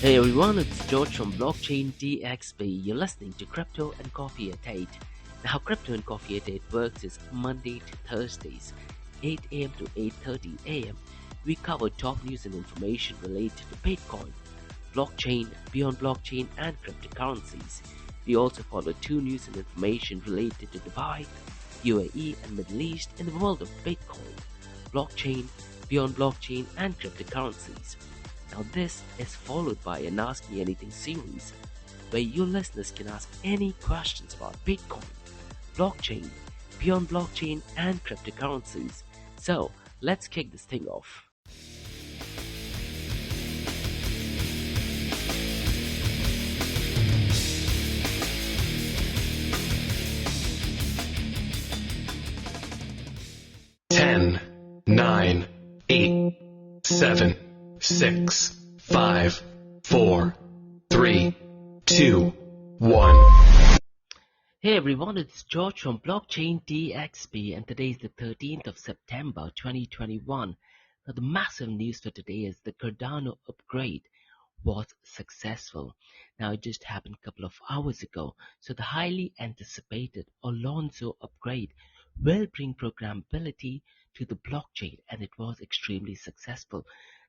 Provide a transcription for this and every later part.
Hey everyone, it's George from Blockchain DXB. You're listening to Crypto and Coffee at 8. Now, how Crypto and Coffee at 8 works is Monday to Thursdays, 8 a.m. to 8:30 a.m. We cover top news and information related to Bitcoin, blockchain, beyond blockchain, and cryptocurrencies. We also follow two news and information related to Dubai, UAE, and Middle East in the world of Bitcoin, blockchain, beyond blockchain, and cryptocurrencies. Now this is followed by an Ask Me Anything series, where you listeners can ask any questions about Bitcoin, blockchain, beyond blockchain, and cryptocurrencies. So let's kick this thing off. Ten, 9, 8, 7, 6, 5, 4, 3, 2, 1. Hey everyone, it's George from Blockchain DXB, and today is the 13th of September 2021. Now the massive news for today is the Cardano upgrade was successful. Now it just happened a couple of hours ago. So the highly anticipated Alonzo upgrade will bring programmability to the blockchain, and it was extremely successful.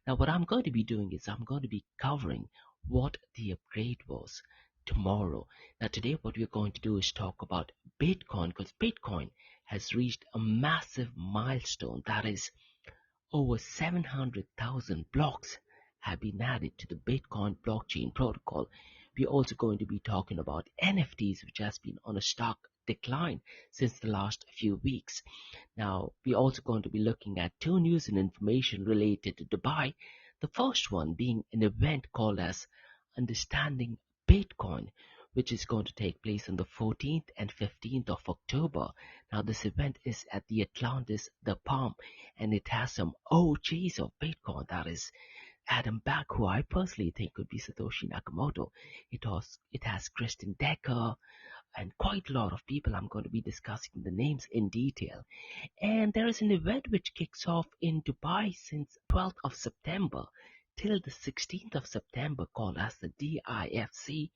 Now what I'm going to be doing is I'm going to be covering what the upgrade was tomorrow. Now today what we're going to do is talk about Bitcoin, because Bitcoin has reached a massive milestone. That is, over 700,000 blocks have been added to the Bitcoin blockchain protocol. We're also going to be talking about NFTs, which has been on a stark decline since the last few weeks. Now, we're also going to be looking at two news and information related to Dubai. The first one being an event called as Understanding Bitcoin, which is going to take place on the 14th and 15th of October. Now, this event is at the Atlantis, the Palm, and it has some OGs of Bitcoin. That is Adam Back, who I personally think could be Satoshi Nakamoto. It has Kristen Decker and quite a lot of people. I'm going to be discussing the names in detail. And there is an event which kicks off in Dubai since 12th of September till the 16th of September called as the DIFC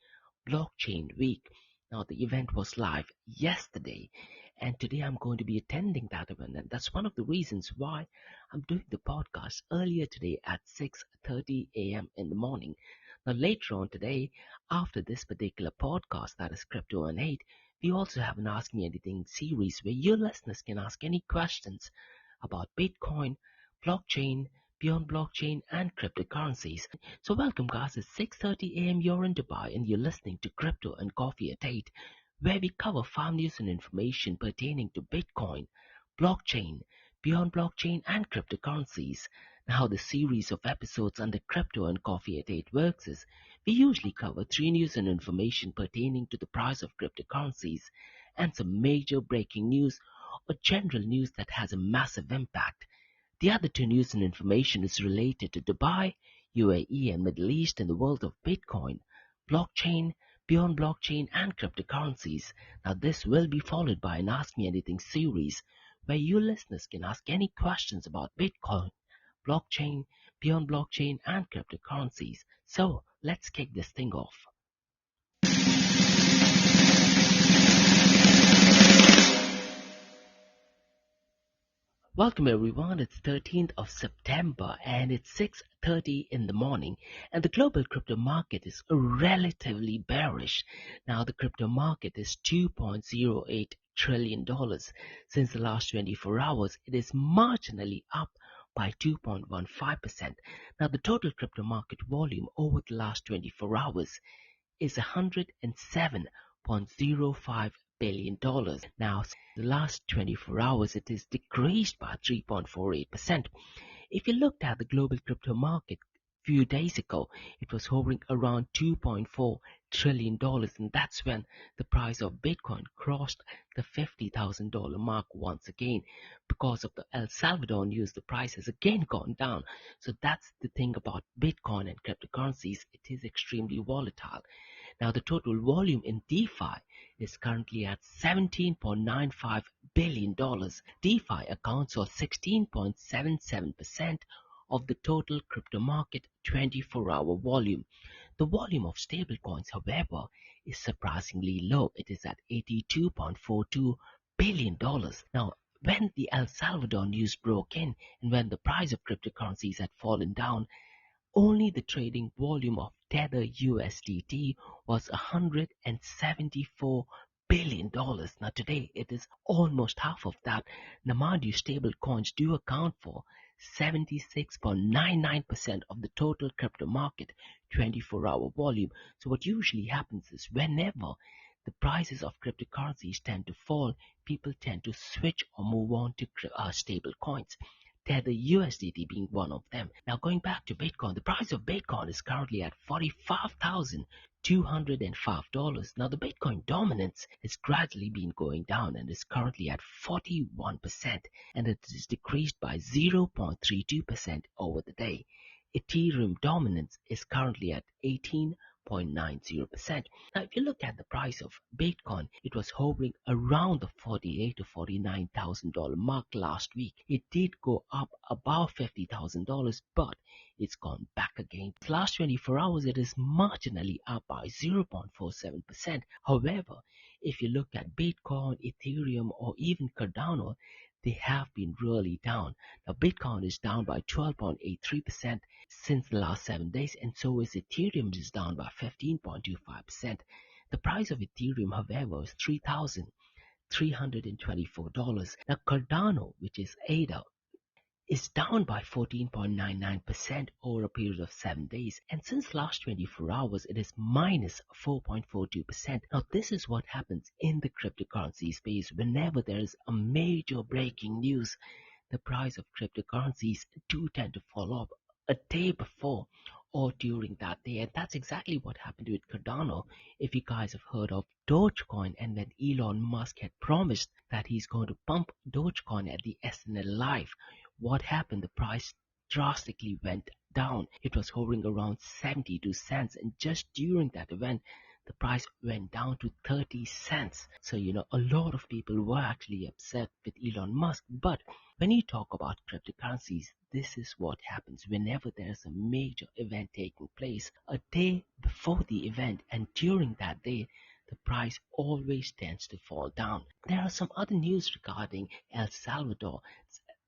Blockchain Week. Now the event was live yesterday, and today I'm going to be attending that event, and that's one of the reasons why I'm doing the podcast earlier today at 6:30 a.m. in the morning. Now later on today, after this particular podcast, that is Crypto and 8, we also have an Ask Me Anything series where your listeners can ask any questions about Bitcoin, blockchain, beyond blockchain, and cryptocurrencies. So welcome guys, it's 6:30 a.m. You're in Dubai and you're listening to Crypto and Coffee at 8, where we cover farm news and information pertaining to Bitcoin, blockchain, beyond blockchain, and cryptocurrencies. Now the series of episodes under Crypto and Coffee at 8 works is we usually cover three news and information pertaining to the price of cryptocurrencies and some major breaking news or general news that has a massive impact. The other two news and information is related to Dubai, UAE, and Middle East in the world of Bitcoin, blockchain, beyond blockchain, and cryptocurrencies. Now this will be followed by an Ask Me Anything series where you listeners can ask any questions about Bitcoin, blockchain, beyond blockchain, and cryptocurrencies. So let's kick this thing off. Welcome everyone, it's 13th of September and it's 6:30 in the morning, and the global crypto market is relatively bearish. Now the crypto market is $2.08 trillion. Since the last 24 hours, it is marginally up by 2.15%. Now the total crypto market volume over the last 24 hours is $107.05 billion. Now, the last 24 hours, it is decreased by 3.48%. If you looked at the global crypto market a few days ago, it was hovering around $2.4 trillion, and that's when the price of Bitcoin crossed the $50,000 mark once again. Because of the El Salvador news, the price has again gone down. So that's the thing about Bitcoin and cryptocurrencies. It is extremely volatile. Now the total volume in DeFi is currently at $17.95 billion. DeFi accounts for 16.77% of the total crypto market 24-hour volume. The volume of stablecoins, however, is surprisingly low. It is at $82.42 billion. Now, when the El Salvador news broke in and when the price of cryptocurrencies had fallen down, only the trading volume of Tether USDT was $174 billion. Now today it is almost half of that. Now mind you, stable coins do account for 76.99% of the total crypto market 24-hour volume. So what usually happens is whenever the prices of cryptocurrencies tend to fall, people tend to switch or move on to stable coins. Tether USDT being one of them. Now going back to Bitcoin, the price of Bitcoin is currently at $45,205. Now the Bitcoin dominance has gradually been going down and is currently at 41%, and it is decreased by 0.32% over the day. Ethereum dominance is currently at 18.90%. Now, if you look at the price of Bitcoin, it was hovering around the $48,000 to $49,000 mark last week. It did go up above $50,000, but it's gone back again. The last 24 hours, it is marginally up by 0.47%. However, if you look at Bitcoin, Ethereum, or even Cardano, they have been really down. Now, Bitcoin is down by 12.83% since the last 7 days, and so is Ethereum, is down by 15.25%. The price of Ethereum, however, is $3,324. Now, Cardano, which is ADA, is down by 14.99% over a period of 7 days, and since last 24 hours it is minus 4.42%. Now this is what happens in the cryptocurrency space. Whenever there is a major breaking news, the price of cryptocurrencies do tend to fall off a day before or during that day, and that's exactly what happened with Cardano. If you guys have heard of Dogecoin, and when Elon Musk had promised that he's going to pump Dogecoin at the SNL Live, what happened? The price drastically went down. It was hovering around 72 cents, and just during that event the price went down to 30 cents. So a lot of people were actually upset with Elon Musk. But when you talk about cryptocurrencies, this is what happens whenever there's a major event taking place. A day before the event and during that day, the price always tends to fall down. There are some other news regarding El Salvador.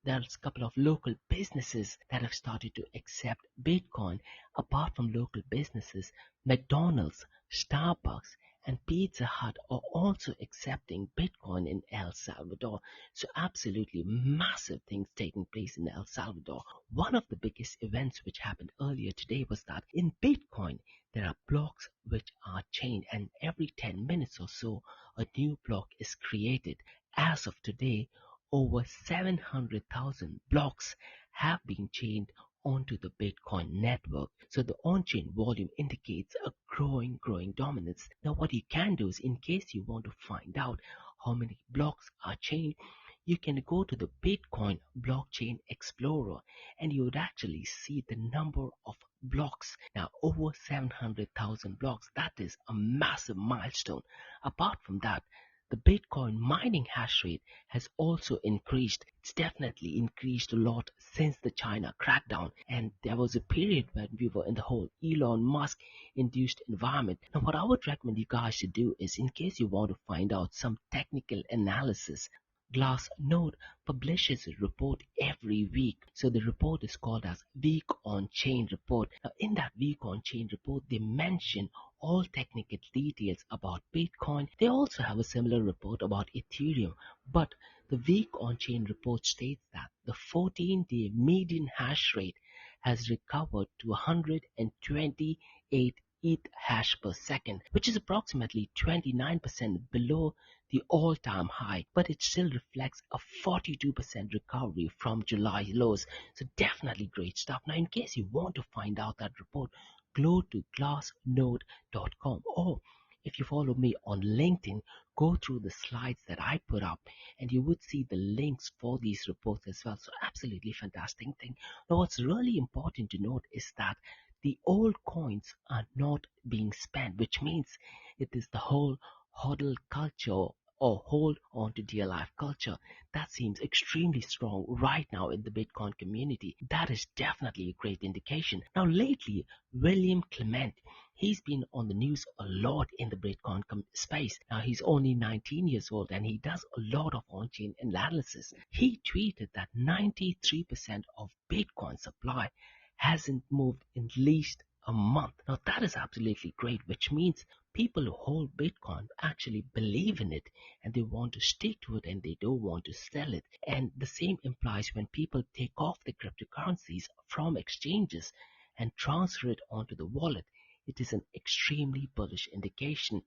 There's a couple of local businesses that have started to accept Bitcoin. Apart from local businesses, McDonald's, Starbucks, and Pizza Hut are also accepting Bitcoin in El Salvador. So absolutely massive things taking place in El Salvador. One of the biggest events which happened earlier today was that in Bitcoin there are blocks which are chained, and every 10 minutes or so a new block is created. As of today, over 700,000 blocks have been chained onto the Bitcoin network. So the on-chain volume indicates a growing dominance. Now what you can do is, in case you want to find out how many blocks are chained, you can go to the Bitcoin Blockchain Explorer and you would actually see the number of blocks. Now over 700,000 blocks. That is a massive milestone. Apart from that, the Bitcoin mining hash rate has also increased. It's definitely increased a lot since the China crackdown, and there was a period when we were in the whole Elon Musk induced environment. Now what I would recommend you guys to do is, in case you want to find out some technical analysis, Glassnode publishes a report every week. So the report is called as Week on Chain Report. Now in that Week on Chain Report, they mention all technical details about Bitcoin. They also have a similar report about Ethereum. But the Week on Chain Report states that the 14-day median hash rate has recovered to 128 ETH hash per second, which is approximately 29% below the all-time high, but it still reflects a 42% recovery from July lows. So definitely great stuff. Now in case you want to find out that report, go to glassnode.com, or if you follow me on LinkedIn, go through the slides that I put up and you would see the links for these reports as well. So absolutely fantastic thing. Now what's really important to note is that the old coins are not being spent, which means it is the whole hodl culture or hold on to dear life culture that seems extremely strong right now in the Bitcoin community. That is definitely a great indication. Now lately, William Clement, he's been on the news a lot in the Bitcoin space. Now, he's only 19 years old and he does a lot of on-chain analysis. He tweeted that 93% of Bitcoin supply hasn't moved in at least a month. Now, that is absolutely great, which means people who hold Bitcoin actually believe in it and they want to stick to it and they don't want to sell it. And the same implies when people take off the cryptocurrencies from exchanges and transfer it onto the wallet. It is an extremely bullish indication.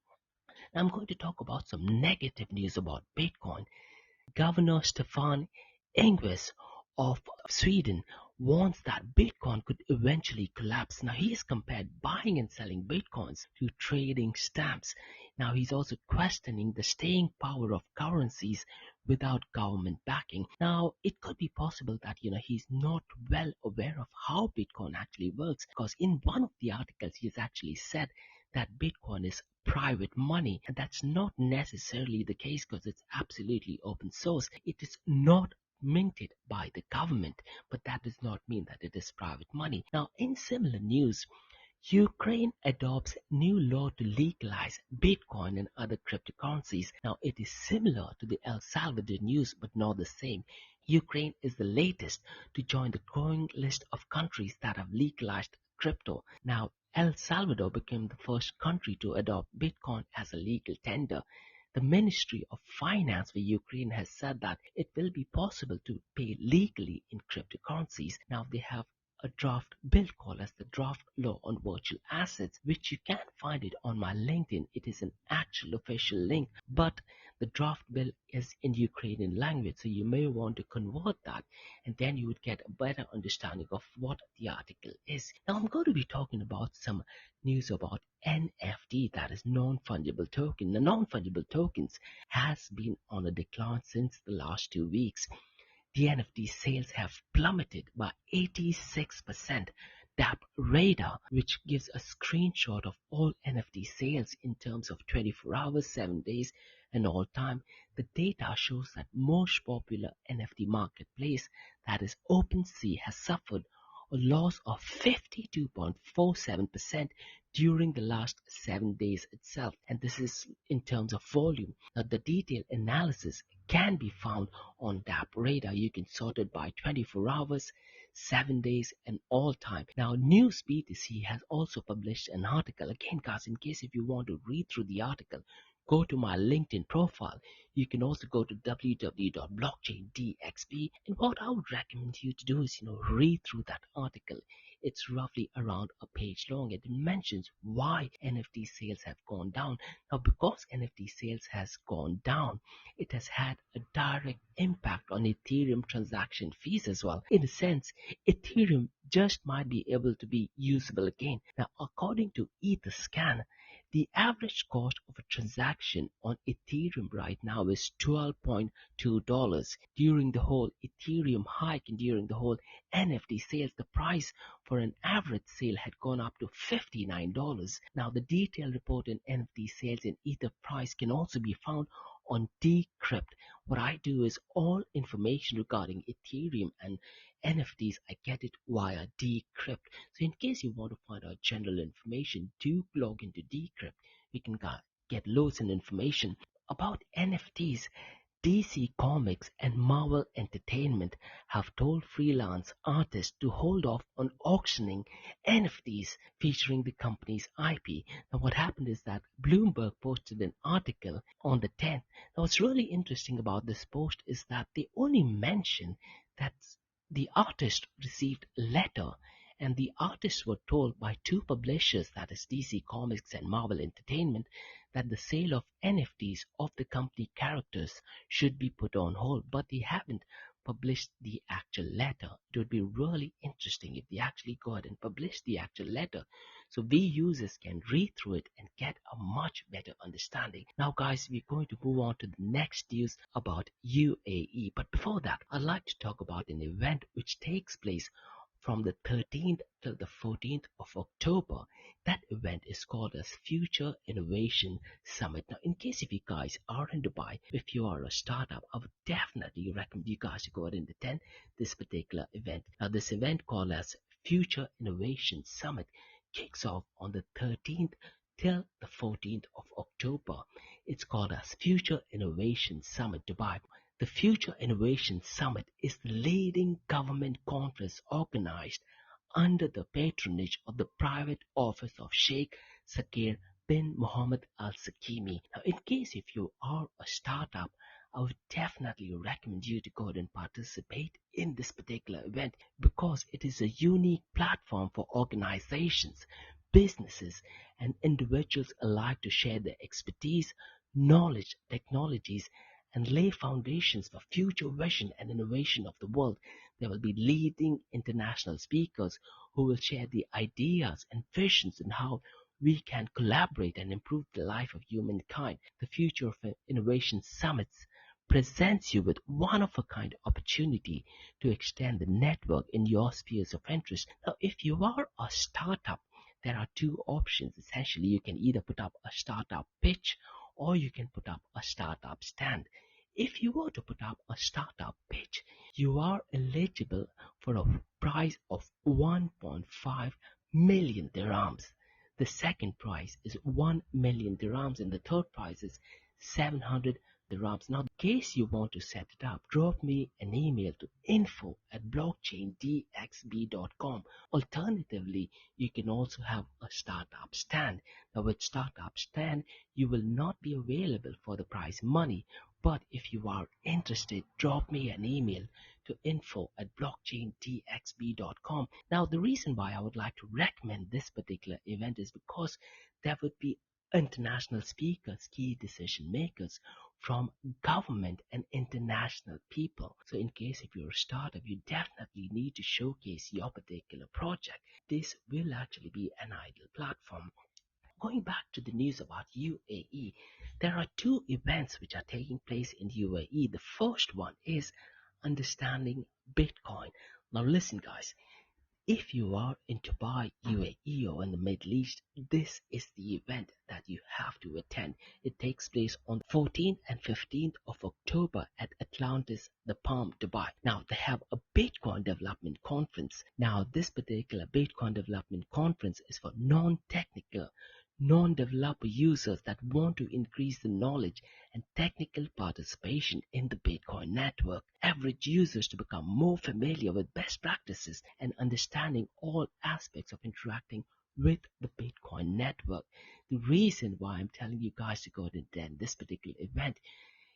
Now, I'm going to talk about some negative news about Bitcoin. Governor Stefan Ingves of Sweden warns that Bitcoin could eventually collapse. Now, he has compared buying and selling Bitcoins to trading stamps. Now, he's also questioning the staying power of currencies without government backing. Now, it could be possible that, he's not well aware of how Bitcoin actually works, because in one of the articles, he has actually said that Bitcoin is private money, and that's not necessarily the case because it's absolutely open source. It is not minted by the government, but that does not mean that it is private money. Now, in similar news, Ukraine adopts new law to legalize Bitcoin and other cryptocurrencies. Now, it is similar to the El Salvador news, but not the same. Ukraine is the latest to join the growing list of countries that have legalized crypto. Now, El Salvador became the first country to adopt Bitcoin as a legal tender. The Ministry of Finance for Ukraine has said that it will be possible to pay legally in cryptocurrencies. Now, they have a draft bill called as the Draft Law on Virtual Assets, which you can find it on my LinkedIn. It is an actual official link, but the draft bill is in Ukrainian language, so you may want to convert that, and then you would get a better understanding of what the article is. Now, I'm going to be talking about some news about NFT, that is non-fungible token. The non-fungible tokens has been on a decline since the last 2 weeks. The NFT sales have plummeted by 86%. DApp Radar, which gives a screenshot of all NFT sales in terms of 24 hours, 7 days, and all time. The data shows that most popular NFT marketplace, that is OpenSea, has suffered a loss of 52.47% during the last 7 days itself, and this is in terms of volume. Now, the detailed analysis can be found on DApp Radar. You can sort it by 24 hours, 7 days, and all time. Now, News BTC has also published an article. Again, guys, in case if you want to read through the article, go to my LinkedIn profile. You can also go to www.blockchain.dxb, and what I would recommend you to do is, read through that article. It's roughly around a page long, and it mentions why NFT sales have gone down. Now, because NFT sales has gone down, it has had a direct impact on Ethereum transaction fees as well. In a sense, Ethereum just might be able to be usable again. Now, according to Etherscan, the average cost of a transaction on Ethereum right now is $12.2. During the whole Ethereum hike and during the whole NFT sales, the price for an average sale had gone up to $59. Now, the detailed report on NFT sales and Ether price can also be found on Decrypt. What I do is all information regarding Ethereum and NFTs, I get it via Decrypt. So in case you want to find out general information, do log into Decrypt. You can get loads of information about NFTs. DC Comics and Marvel Entertainment have told freelance artists to hold off on auctioning NFTs featuring the company's IP. Now, what happened is that Bloomberg posted an article on the 10th. Now, what's really interesting about this post is that they only mention that the artist received a letter, and the artists were told by two publishers, that is DC Comics and Marvel Entertainment, that the sale of NFTs of the company characters should be put on hold, but they haven't published the actual letter. It would be really interesting if they actually go ahead and publish the actual letter, so we users can read through it and get a much better understanding. Now, guys, we're going to move on to the next news about UAE, but before that, I'd like to talk about an event which takes place from the 13th till the 14th of October. That event is called as Future Innovation Summit. Now, in case if you guys are in Dubai, if you are a startup, I would definitely recommend you guys to go ahead and attend this particular event. Now, this event called as Future Innovation Summit kicks off on the 13th till the 14th of October. It's called as Future Innovation Summit Dubai. The Future Innovation Summit is the leading government conference organized under the patronage of the private office of Sheikh Sakir bin Mohammed Al Sakimi. Now, in case if you are a startup, I would definitely recommend you to go ahead and participate in this particular event because it is a unique platform for organizations, businesses, and individuals alike to share their expertise, knowledge, technologies, and lay foundations for future vision and innovation of the world. There will be leading international speakers who will share the ideas and visions on how we can collaborate and improve the life of humankind. The Future of Innovation Summits presents you with one-of-a-kind opportunity to extend the network in your spheres of interest. Now, if you are a startup, there are two options. Essentially, you can either put up a startup pitch or you can put up a startup stand. If you were to put up a startup pitch, you are eligible for a prize of 1.5 million dirhams. The second prize is 1 million dirhams and the third prize is 700 dirhams. Now, in case you want to set it up, drop me an email to info@blockchaindxb.com. Alternatively, you can also have a startup stand. Now, with startup stand, you will not be available for the prize money. But if you are interested, drop me an email to info@blockchaindxb.com. Now, the reason why I would like to recommend this particular event is because there would be international speakers, key decision makers from government and international people. So in case if you're a startup, you definitely need to showcase your particular project. This will actually be an ideal platform. Going back to the news about UAE, there are two events which are taking place in UAE. The first one is understanding Bitcoin. Now listen guys, if you are in Dubai, UAE or in the Middle East, this is the event that you have to attend. It takes place on 14th and 15th of October at Atlantis, the Palm, Dubai. Now they have a Bitcoin development conference. Now this particular Bitcoin development conference is for non-technical, non-developer users that want to increase the knowledge and technical participation in the Bitcoin network. Average users to become more familiar with best practices and understanding all aspects of interacting with the Bitcoin network. The reason why I'm telling you guys to go and attend this particular event,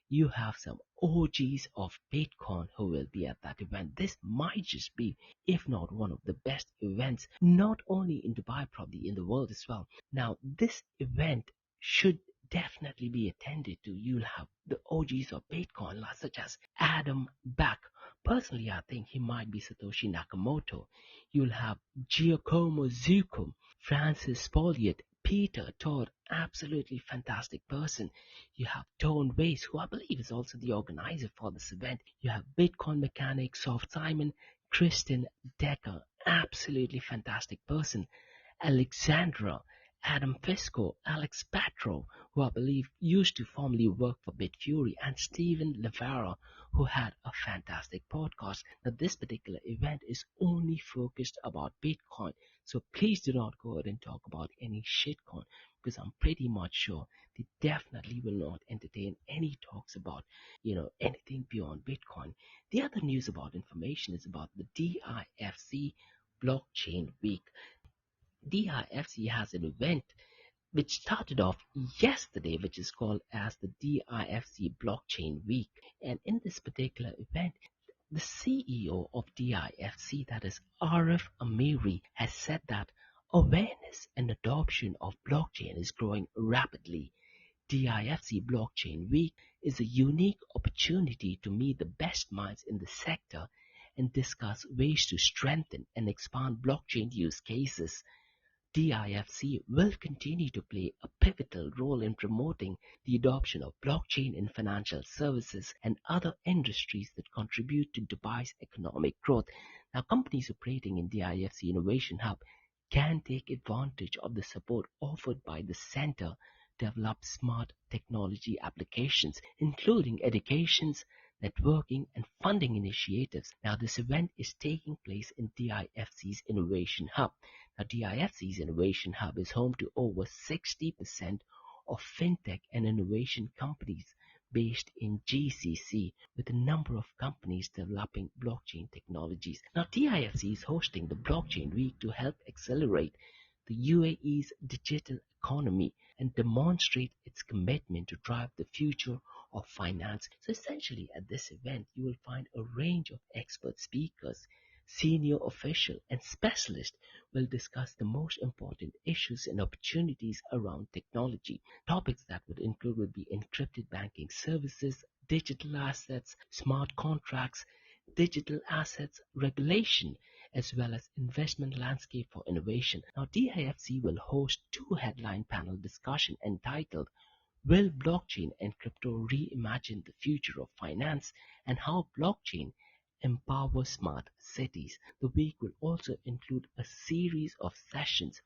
you have some OGs of Bitcoin who will be at that event. This might just be, if not one of the best events, not only in Dubai, probably in the world as well. Now, this event should definitely be attended to. You'll have the OGs of Bitcoin, such as Adam Back. Personally, I think he might be Satoshi Nakamoto. You'll have Giacomo Zucco, Francis Poliot, Peter Todd, absolutely fantastic person. You have Tone Weiss, who I believe is also the organizer for this event. You have Bitcoin mechanic Soft Simon, Kristen Decker, absolutely fantastic person. Alexandra, Adam Fisco, Alex Patro, who I believe used to formerly work for Bitfury, and Stephen Levara, who had a fantastic podcast. Now, this particular event is only focused about Bitcoin, so please do not go ahead and talk about any shitcoin, because I'm pretty much sure they definitely will not entertain any talks about, anything beyond Bitcoin. The other news about information is about the DIFC Blockchain Week. DIFC has an event which started off yesterday, which is called as the DIFC Blockchain Week. And in this particular event, the CEO of DIFC, that is Arif Amiri, has said that awareness and adoption of blockchain is growing rapidly. DIFC Blockchain Week is a unique opportunity to meet the best minds in the sector and discuss ways to strengthen and expand blockchain use cases. DIFC will continue to play a pivotal role in promoting the adoption of blockchain in financial services and other industries that contribute to Dubai's economic growth. Now, companies operating in DIFC Innovation Hub can take advantage of the support offered by the center to develop smart technology applications, including educations, networking, and funding initiatives. Now, this event is taking place in DIFC's Innovation Hub. Now, DIFC's Innovation Hub is home to over 60% of fintech and innovation companies based in GCC, with a number of companies developing blockchain technologies. Now, DIFC is hosting the Blockchain Week to help accelerate the UAE's digital economy and demonstrate its commitment to drive the future of finance. So essentially at this event, you will find a range of expert speakers, senior officials and specialists will discuss the most important issues and opportunities around technology. Topics that would be encrypted banking services, digital assets, smart contracts, digital assets regulation, as well as investment landscape for innovation. Now, DIFC will host two headline panel discussion entitled Will Blockchain and Crypto Reimagine the Future of Finance and How Blockchain Empowers Smart Cities. The week will also include a series of sessions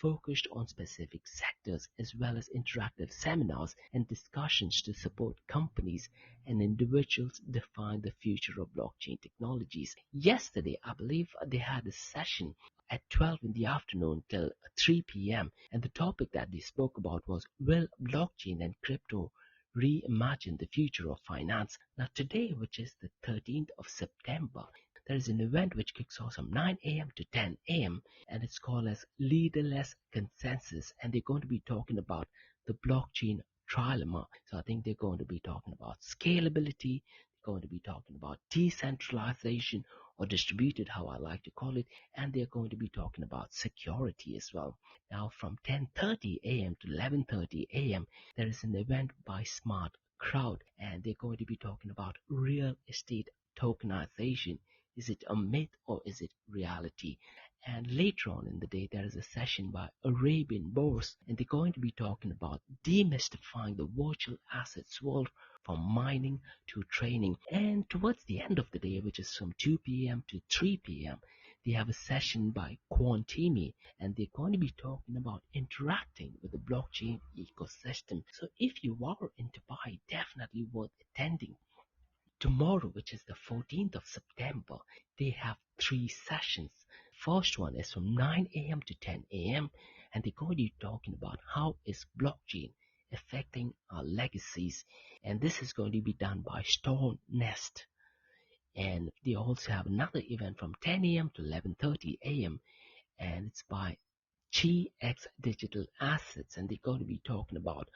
focused on specific sectors as well as interactive seminars and discussions to support companies and individuals define the future of blockchain technologies. Yesterday, I believe they had a session at 12 in the afternoon till 3 p.m. and the topic that they spoke about was Will Blockchain and Crypto Reimagine the Future of Finance? Now today, which is the 13th of September, there is an event which kicks off from 9 a.m. to 10 a.m. and it's called as Leaderless Consensus, and they're going to be talking about the blockchain trilemma. So I think they're going to be talking about scalability, they're going to be talking about decentralization or distributed, how I like to call it, and they're going to be talking about security as well. Now from 10:30 a.m. to 11:30 a.m. there is an event by SmartCrowd, and they're going to be talking about real estate tokenization. Is it a myth or is it reality? And later on in the day, there is a session by Arabian Bourse, and they're going to be talking about demystifying the virtual assets world from mining to trading. And towards the end of the day, which is from 2 p.m. to 3 p.m., they have a session by Quantumi, and they're going to be talking about interacting with the blockchain ecosystem. So if you are into buy, definitely worth attending. Tomorrow, which is the 14th of September, they have three sessions. First one is from 9 a.m. to 10 a.m. and they're going to be talking about how is blockchain affecting our legacies, and this is going to be done by Storm Nest. And they also have another event from 10 a.m. to 11:30 a.m. and it's by GX Digital Assets, and they're going to be talking about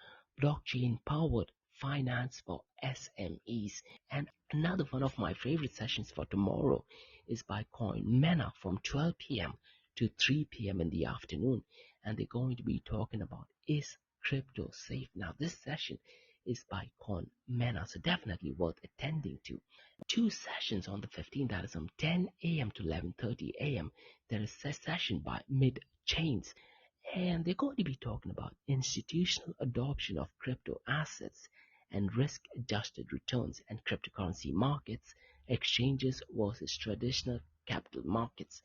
blockchain powered finance for SMEs. And another one of my favorite sessions for tomorrow is by CoinMena from 12 p.m. to 3 p.m. in the afternoon, and they're going to be talking about is crypto safe. Now this session is by CoinMena, so definitely worth attending to. Two sessions on the 15th, that is from 10 a.m. to 11:30 a.m. There is a session by Mid Chains, and they're going to be talking about institutional adoption of crypto assets and risk-adjusted returns and cryptocurrency markets, exchanges versus traditional capital markets.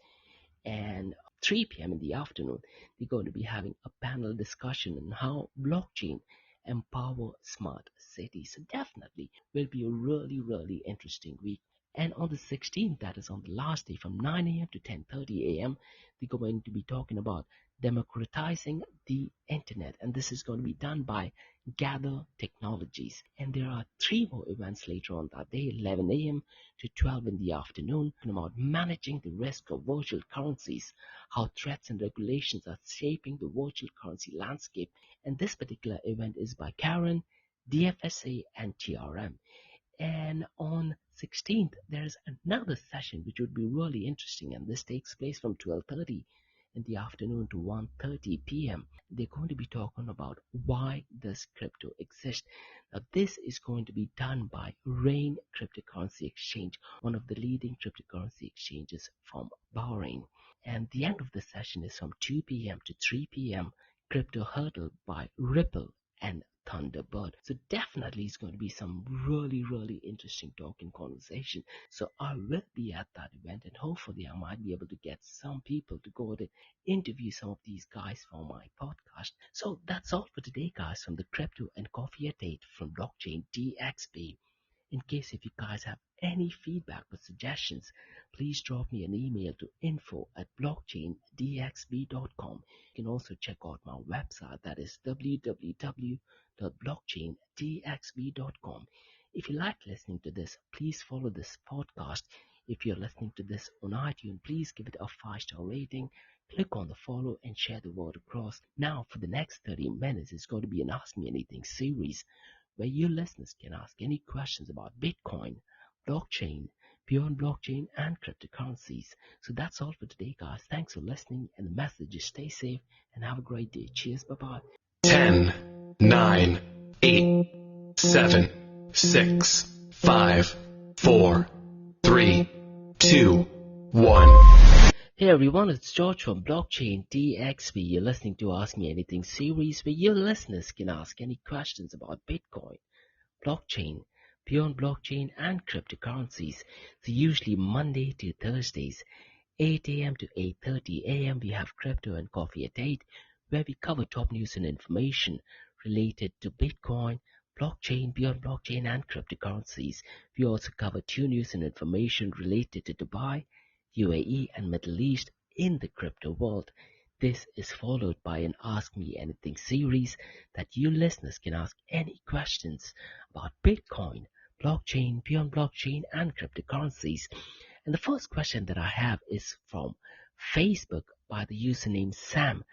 And 3 p.m. in the afternoon, they're going to be having a panel discussion on how blockchain empower smart cities. So definitely will be a really interesting week. And on the 16th, that is on the last day, from 9 a.m. to 10:30 a.m., they're going to be talking about democratizing the internet, and this is going to be done by Gather Technologies. And there are three more events later on that day, 11 a.m. to 12 in the afternoon, about managing the risk of virtual currencies, how threats and regulations are shaping the virtual currency landscape. And this particular event is by Karen, DFSA, and TRM. And on 16th, there is another session which would be really interesting, and this takes place from 12:30 in the afternoon to 1:30 p.m. They're going to be talking about why does crypto exist. Now this is going to be done by Rain Cryptocurrency Exchange, one of the leading cryptocurrency exchanges from Bahrain. And the end of the session is from 2 p.m. to 3 p.m. Crypto Hurdle by Ripple and Thunderbird. So definitely it's going to be some really interesting talk and conversation. So I will be at that event, and hopefully I might be able to get some people to go and interview some of these guys for my podcast. So that's all for today, guys, from the Crypto and Coffee Update from Blockchain DXB. In case if you guys have any feedback or suggestions, please drop me an email to info@blockchaindxb.com. You can also check out my website, that is www.blockchaindxb.com. If you like listening to this, please follow this podcast. If you're listening to this on iTunes, please give it a 5-star rating. Click on the follow and share the word across. Now, for the next 30 minutes, it's going to be an Ask Me Anything series where you listeners can ask any questions about Bitcoin, blockchain, beyond blockchain, and cryptocurrencies. So that's all for today, guys. Thanks for listening, and the message is stay safe and have a great day. Cheers, bye-bye. 10, 9, 8, 7, 6, 5, 4, 3, 2, 1. Hey everyone, it's George from Blockchain DXB. You're listening to Ask Me Anything series where your listeners can ask any questions about Bitcoin, blockchain, beyond blockchain, and cryptocurrencies. So usually Monday to Thursdays, 8 a.m. to 8:30 a.m. we have Crypto and Coffee at 8, where we cover top news and information related to Bitcoin, blockchain, beyond blockchain, and cryptocurrencies. We also cover 2 news and information related to Dubai, UAE, and Middle East in the crypto world. This is followed by an Ask Me Anything series that you listeners can ask any questions about Bitcoin, blockchain, beyond blockchain, and cryptocurrencies. And the first question that I have is from Facebook by the username Sam.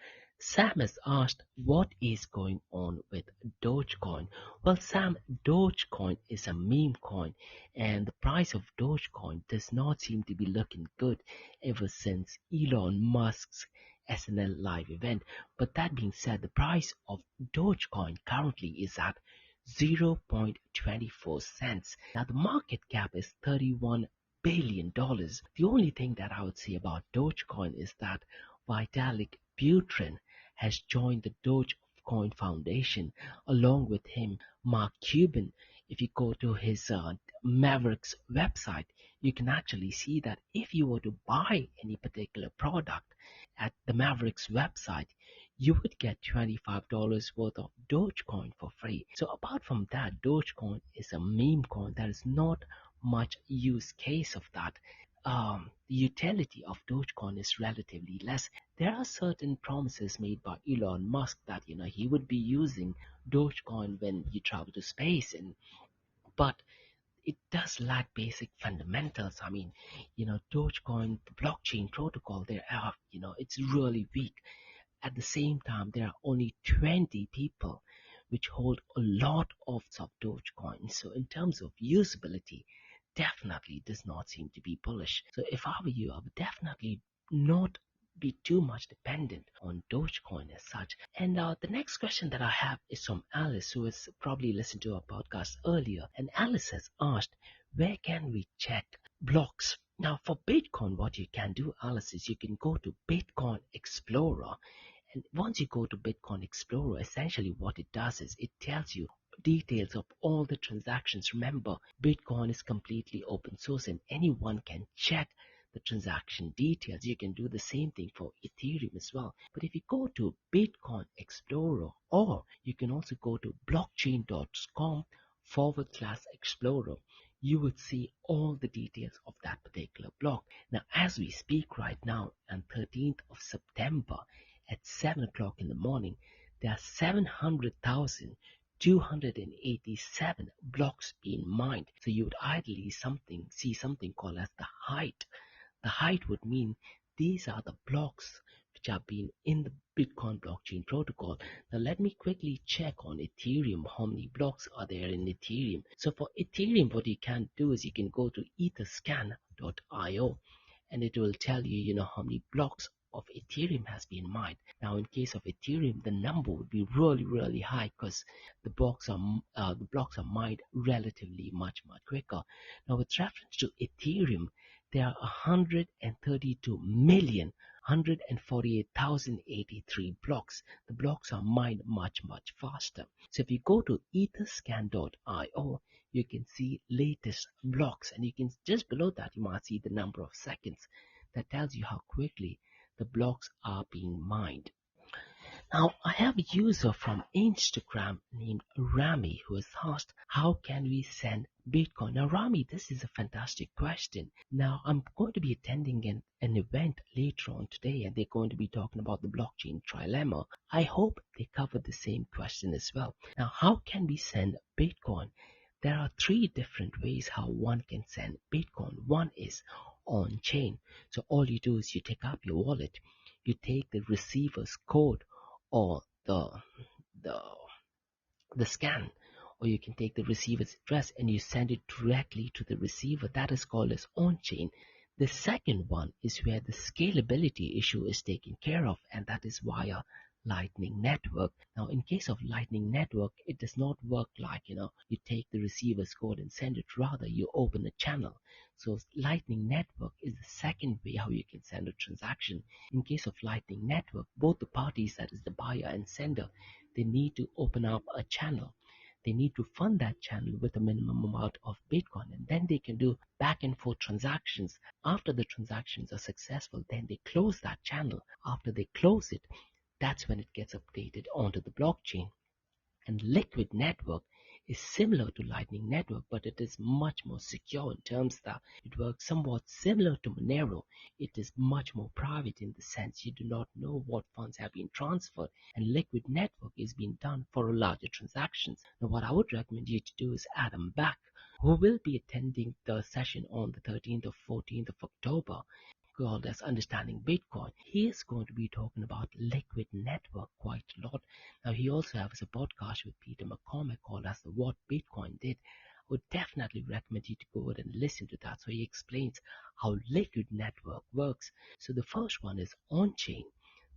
Sam has asked, what is going on with Dogecoin? Well, Sam, Dogecoin is a meme coin, and the price of Dogecoin does not seem to be looking good ever since Elon Musk's SNL live event. But that being said, the price of Dogecoin currently is at 0.24 cents. Now, the market cap is $31 billion. The only thing that I would say about Dogecoin is that Vitalik Buterin has joined the Dogecoin Foundation. Along with him, Mark Cuban. If you go to his Mavericks website, you can actually see that if you were to buy any particular product at the Mavericks website, you would get $25 worth of Dogecoin for free. So apart from that, Dogecoin is a meme coin. There is not much use case of that. The utility of Dogecoin is relatively less. There are certain promises made by Elon Musk that he would be using Dogecoin when you travel to space, but it does lack basic fundamentals. I mean, Dogecoin, the blockchain protocol, it's really weak. At the same time, there are only 20 people which hold a lot of Dogecoin. So in terms of usability, definitely does not seem to be bullish. So if I were you, I would definitely not be too much dependent on Dogecoin as such. And the next question that I have is from Alice, who has probably listened to our podcast earlier. And Alice has asked, where can we check blocks? Now, for Bitcoin, what you can do, Alice, is you can go to Bitcoin Explorer. And once you go to Bitcoin Explorer, essentially what it does is it tells you details of all the transactions. Remember, Bitcoin is completely open source and anyone can check the transaction details. You can do the same thing for Ethereum as well. But if you go to Bitcoin Explorer, or you can also go to blockchain.com/explorer, you would see all the details of that particular block. Now, as we speak right now, on 13th of September at 7 o'clock in the morning, there are 700,287 blocks being mined. So you would ideally see something called as the height. The height would mean these are the blocks which have been in the Bitcoin blockchain protocol. Now let me quickly check on Ethereum how many blocks are there in Ethereum. So for Ethereum, what you can do is you can go to etherscan.io and it will tell you, how many blocks of Ethereum has been mined. Now in case of Ethereum, the number would be really, really high because the blocks are mined relatively much quicker. Now with reference to Ethereum, there are 132,148,083 blocks. The blocks are mined much faster. So if you go to etherscan.io, you can see latest blocks, and you can just below that you might see the number of seconds. That tells you how quickly the blocks are being mined. Now, I have a user from Instagram named Rami who has asked, how can we send Bitcoin? Now, Rami, this is a fantastic question. Now, I'm going to be attending an event later on today, and they're going to be talking about the blockchain trilemma. I hope they cover the same question as well. Now, how can we send Bitcoin? There are three different ways how one can send Bitcoin. One is on chain. So all you do is you take up your wallet, you take the receiver's code or the the scan, or you can take the receiver's address and you send it directly to the receiver. That is called as on-chain. The second one is where the scalability issue is taken care of, and that is via Lightning Network. Now, in case of Lightning Network, it does not work like, you take the receiver's code and send it. Rather, you open a channel. So Lightning Network is the second way how you can send a transaction. In case of Lightning Network, both the parties, that is the buyer and sender, they need to open up a channel. They need to fund that channel with a minimum amount of Bitcoin, and then they can do back and forth transactions. After the transactions are successful, then they close that channel. After they close it, that's when it gets updated onto the blockchain. And Liquid Network is similar to Lightning Network, but it is much more secure in terms that it works somewhat similar to Monero. It is much more private in the sense you do not know what funds have been transferred, and Liquid Network is being done for larger transactions. Now, what I would recommend you to do is add them back, who will be attending the session on the 13th or 14th of October, called as Understanding Bitcoin. He is going to be talking about Liquid Network quite a lot. Now, he also has a podcast with Peter McCormack called as the What Bitcoin Did. I would definitely recommend you to go ahead and listen to that. So he explains how Liquid Network works. So the first one is on-chain.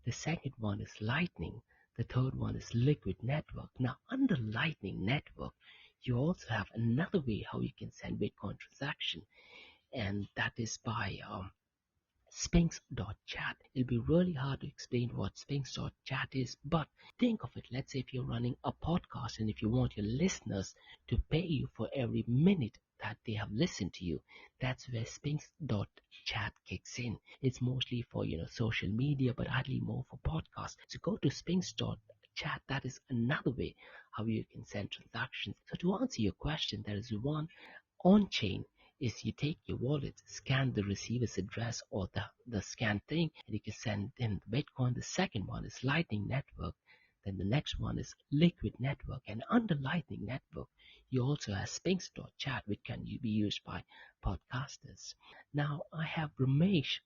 The second one is Lightning. The third one is Liquid Network. Now, under Lightning Network, you also have another way how you can send Bitcoin transaction, and that is by Sphinx.chat. It'll be really hard to explain what Sphinx.chat is, but think of it. Let's say if you're running a podcast and if you want your listeners to pay you for every minute that they have listened to you, that's where Sphinx.chat kicks in. It's mostly for social media, but ideally more for podcasts. So go to Sphinx.chat. That is another way how you can send transactions. So to answer your question, there is one on-chain is you take your wallet, scan the receiver's address or the scan thing, and you can send in Bitcoin. The second one is Lightning Network. Then the next one is Liquid Network. And under Lightning Network, you also have Sphinx.chat, which can be used by podcasters. Now, I have Ramesh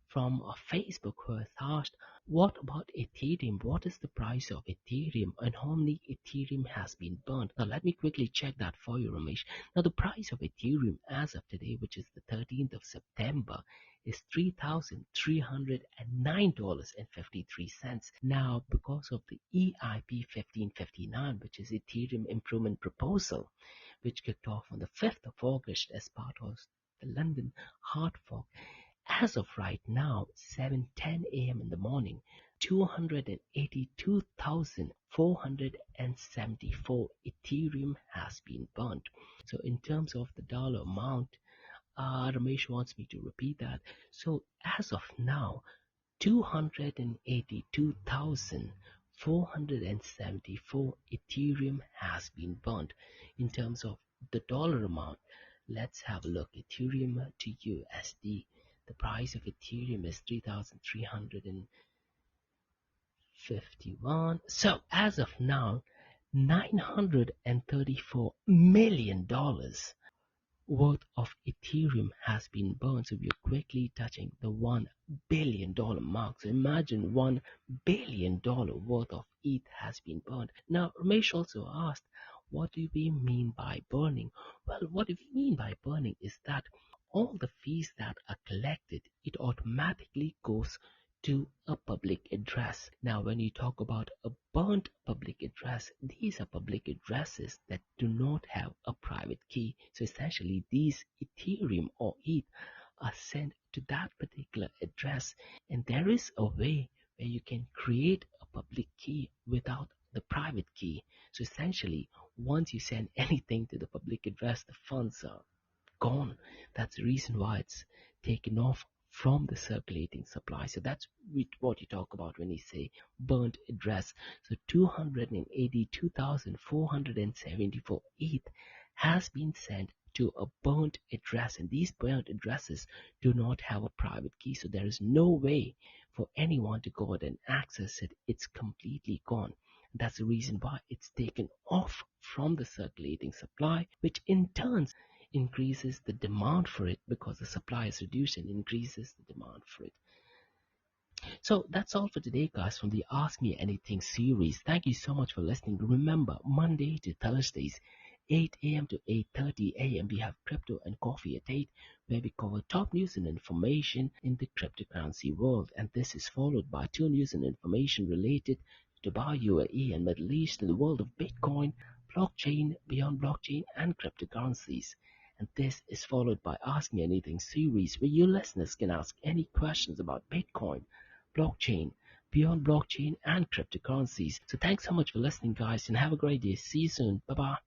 from Facebook who has asked, what about Ethereum? What is the price of Ethereum and how many Ethereum has been burned? Now let me quickly check that for you, Ramesh. Now the price of Ethereum as of today, which is the 13th of September, is $3,309.53. Now, because of the EIP 1559, which is Ethereum Improvement Proposal, which kicked off on the 5th of August as part of the London hard fork, as of right now, 7:10 a.m. in the morning, 282,474 Ethereum has been burnt. So in terms of the dollar amount, Ramesh wants me to repeat that. So as of now, 282,474 Ethereum has been burnt. In terms of the dollar amount, let's have a look. Ethereum to USD. The price of Ethereum is 3,351. So as of now, $934 million worth of Ethereum has been burned. So we're quickly touching the $1 billion mark. So imagine $1 billion worth of ETH has been burned. Now, Ramesh also asked, what do we mean by burning? Well, what we mean by burning is that all the fees that are collected, it automatically goes to a public address. Now, when you talk about a burnt public address, these are public addresses that do not have a private key. So essentially, these Ethereum or ETH are sent to that particular address, and there is a way where you can create a public key without the private key. So essentially, once you send anything to the public address, the funds are gone. That's the reason why it's taken off from the circulating supply. So that's what you talk about when you say burnt address. So 282,474 ETH has been sent to a burnt address, and these burnt addresses do not have a private key, so there is no way for anyone to go out and access it. It's completely gone. That's the reason why it's taken off from the circulating supply, which in turn increases the demand for it, because the supply is reduced and increases the demand for it. So that's all for today, guys, from the Ask Me Anything series. Thank you so much for listening. Remember, Monday to Thursdays, 8 a.m. to 8:30 a.m. we have Crypto and Coffee at 8, where we cover top news and information in the cryptocurrency world. And this is followed by 2 news and information related to Dubai, UAE, and Middle East in the world of Bitcoin, blockchain, beyond blockchain, and cryptocurrencies. And this is followed by Ask Me Anything series, where you listeners can ask any questions about Bitcoin, blockchain, beyond blockchain, and cryptocurrencies. So thanks so much for listening, guys, and have a great day. See you soon. Bye-bye.